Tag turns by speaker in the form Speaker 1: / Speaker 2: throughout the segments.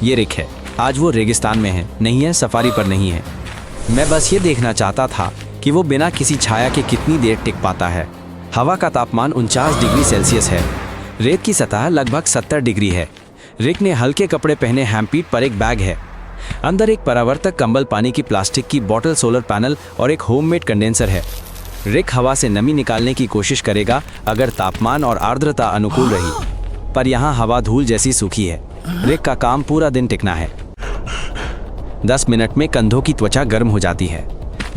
Speaker 1: ये रिक है। आज वो रेगिस्तान में है, नहीं है सफारी पर नहीं है। मैं बस ये देखना चाहता था कि वो बिना किसी छाया के कितनी देर टिक पाता है। हवा का तापमान 49 डिग्री सेल्सियस है। रेत की सतह लगभग 70 डिग्री है। रिक ने हल्के कपड़े पहने, हैंडपीट पर एक बैग है। अंदर एक परावर्तक कंबल, पानी की प्लास्टिक की बोतल, सोलर पैनल और एक होममेड कंडेंसर है। रिक हवा से नमी निकालने की कोशिश करेगा अगर तापमान और आर्द्रता अनुकूल रही, पर यहाँ हवा धूल जैसी सूखी है। रिक का काम पूरा दिन टिकना है। 10 मिनट में कंधों की त्वचा गर्म हो जाती है।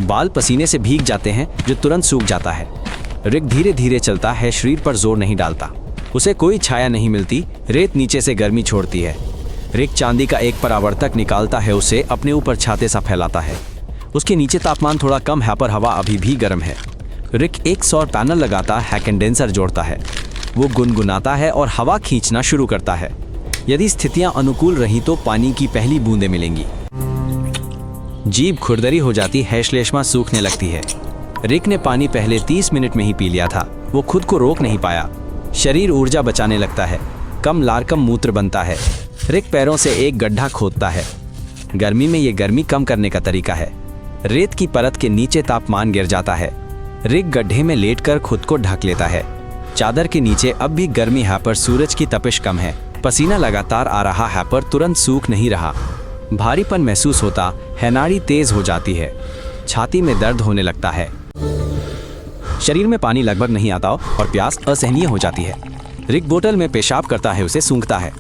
Speaker 1: बाल पसीने से भीग जाते हैं जो तुरंत सूख जाता है। रिक धीरे धीरे चलता है, शरीर पर जोर नहीं डालता। उसे कोई छाया नहीं मिलती। रेत नीचे से गर्मी छोड़ती है। रिक चांदी का एक परावर्तक निकालता है, उसे अपने ऊपर छाते सा फैलाता है। उसके नीचे तापमान थोड़ा कम है पर हवा अभी भी गर्म है। रिक एक सौर पैनल लगाता है, कंडेंसर जोड़ता है। वो गुनगुनाता है और हवा खींचना शुरू करता है। यदि स्थितियां अनुकूल रहीं तो पानी की पहली बूंदें मिलेंगी। जीभ खुरदरी हो जाती है, श्लेष्मा सूखने लगती है। रिक ने पानी पहले 30 मिनट में ही पी लिया था। वो खुद को रोक नहीं पाया। शरीर ऊर्जा बचाने लगता है। कम लारकम मूत्र बनता है। रिक पैरों से एक गड्ढा खोदता है। गर्मी में ये गर्मी कम करने का तरीका है। रेत की परत के नीचे तापमान गिर जाता है। रिक गड्ढे में लेटकर खुद को ढक लेता है। चादर के नीचे अब भी गर्मी है पर सूरज की तपिश कम है। पसीना लगातार आ रहा है पर तुरंत सूख नहीं रहा। भारीपन महसूस होता है, नाड़ी तेज हो जाती है, छाती में दर्द होने लगता है। शरीर में पानी लगभग नहीं आता और प्यास असहनीय हो जाती है। रिक बोतल में पेशाब करता है, उसे सूंघता है।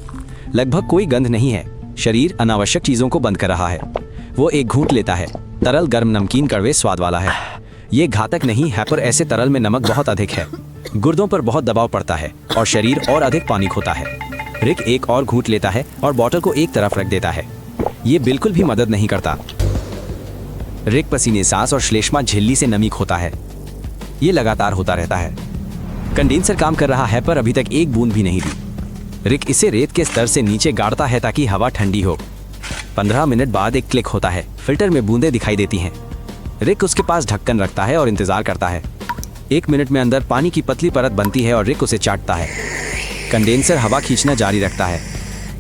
Speaker 1: लगभग कोई गंध नहीं है। शरीर अनावश्यक चीजों को बंद कर रहा है। वो एक घूंट लेता है। तरल गर्म नमकीन कड़वे स्वाद वाला है। ये घातक नहीं है पर ऐसे तरल में नमक बहुत अधिक है। गुर्दों पर बहुत दबाव पड़ता है और शरीर और अधिक पानी खोता है। रिक एक और घूंट लेता है और बोतल को एक तरफ रख देता है। ये बिल्कुल भी मदद नहीं करता। रिक पसीने, सांस और श्लेष्मा झिल्ली से नमी खोता है। ये लगातार होता रहता है। कंडेंसर काम कर रहा है पर अभी तक एक बूंद भी नहीं दी। रिक इसे रेत के स्तर से नीचे गाड़ता है ताकि हवा ठंडी हो। 15 मिनट बाद एक क्लिक होता है। फिल्टर में बूंदें दिखाई देती हैं। रिक उसके पास ढक्कन रखता है और इंतजार करता है। 1 मिनट में अंदर पानी की पतली परत बनती है और रिक उसे चाटता है। कंडेंसर हवा खींचना जारी रखता है।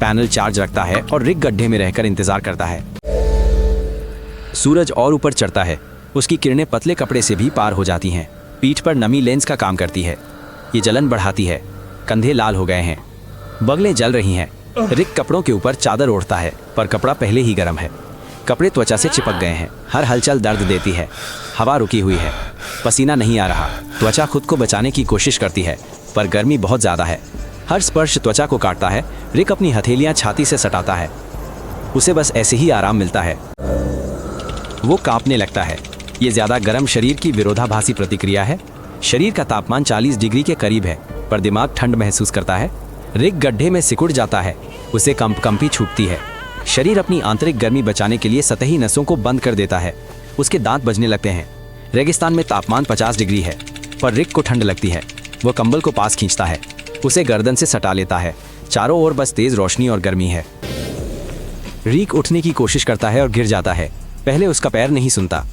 Speaker 1: पैनल चार्ज रखता है और रिक गड्ढे में रहकर इंतजार करता है। सूरज और ऊपर चढ़ता है। उसकी किरणें पतले कपड़े से भी पार हो जाती हैं। पीठ पर नमी लेंस का काम करती है। ये जलन बढ़ाती है। कंधे लाल हो गए हैं। बगलें जल रही हैं। रिक कपड़ों के ऊपर चादर ओढ़ता है पर कपड़ा पहले ही गर्म है। कपड़े त्वचा से चिपक गए हैं। हर हलचल दर्द देती है। हवा रुकी हुई है। पसीना नहीं आ रहा। त्वचा खुद को बचाने की कोशिश करती है पर गर्मी बहुत ज्यादा है। हर स्पर्श त्वचा को काटता है। रिक अपनी हथेलियां छाती से सटाता है। उसे बस ऐसे ही आराम मिलता है। वो कांपने लगता है। ये ज्यादा गर्म शरीर की विरोधाभासी प्रतिक्रिया है। शरीर का तापमान 40 डिग्री के करीब है पर दिमाग ठंड महसूस करता है। रिक गड्ढे में सिकुड़ जाता है। उसे कंपकंपी छूटती है। शरीर अपनी आंतरिक गर्मी बचाने के लिए सतही नसों को बंद कर देता है। उसके दांत बजने लगते हैं। रेगिस्तान में तापमान 50 डिग्री है पर रिक को ठंड लगती है। वो कंबल को पास खींचता है। उसे गर्दन से सटा लेता है। चारों ओर बस तेज रोशनी और गर्मी है। रिक उठने की कोशिश करता है और गिर जाता है। पहले उसका पैर नहीं सुनता,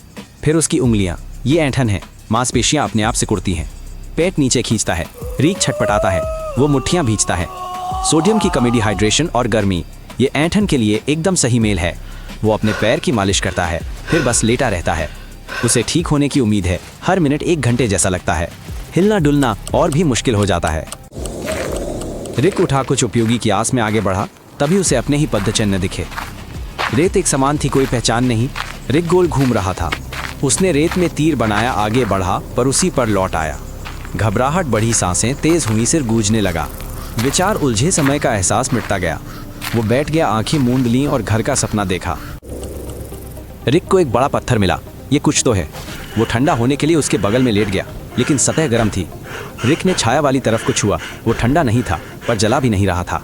Speaker 1: फिर उसकी उंगलियां। ये ऐंठन है। मांसपेशियां अपने आप सिकुड़ती हैं। पेट नीचे खींचता है। रिक छटपटाता है। वो मुट्ठियां भींचता है। सोडियम की कमी, डिहाइड्रेशन और गर्मी, ये ऐंठन के लिए एकदम सही मेल है। वो अपने पैर की मालिश करता है, फिर बस लेटा रहता है। उसे ठीक होने की उम्मीद है। हर मिनट 1 घंटे जैसा लगता है। हिलना डुलना और भी मुश्किल हो जाता है। रिक उठा, कुछ उपयोगी की आस में आगे बढ़ा, तभी उसे अपने ही पदचिन्ह दिखे। रेत एक समान थी, कोई पहचान नहीं। रिक गोल घूम रहा था। उसने रेत में तीर बनाया, आगे बढ़ा पर उसी पर लौट आया। घबराहट बढ़ी, सांसें तेज हुई, सिर गूंजने लगा। विचार उलझे, समय का एहसास मिटता गया। वो बैठ गया, आंखें मूंद लीं और घर का सपना देखा। रिक को एक बड़ा पत्थर मिला। ये कुछ तो है। वो ठंडा होने के लिए उसके बगल में लेट गया, लेकिन सतह गर्म थी। रिक ने छाया वाली तरफ को छुआ। वो ठंडा नहीं था पर जला भी नहीं रहा था।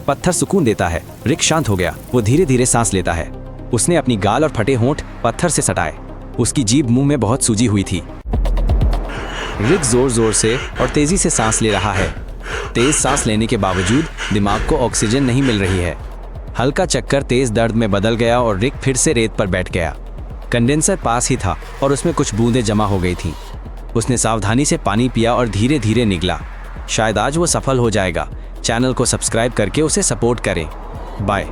Speaker 1: पत्थर सुकून देता है। रिक शांत हो गया। वो धीरे धीरे सांस लेता है। उसने अपनी गाल और फटे होंठ पत्थर से सटाए। उसकी जीभ मुंह में बहुत सूजी हुई थी। रिक जोर जोर से और तेजी से सांस ले रहा है। तेज सांस लेने के बावजूद दिमाग को ऑक्सीजन नहीं मिल रही है। हल्का चक्कर तेज दर्द में बदल गया और रिक फिर से रेत पर बैठ गया। कंडेंसर पास ही था और उसमें कुछ बूंदें जमा हो गई थीं। उसने सावधानी से पानी पिया और धीरे धीरे निगला। शायद आज वो सफल हो जाएगा। चैनल को सब्सक्राइब करके उसे सपोर्ट करें। बाय।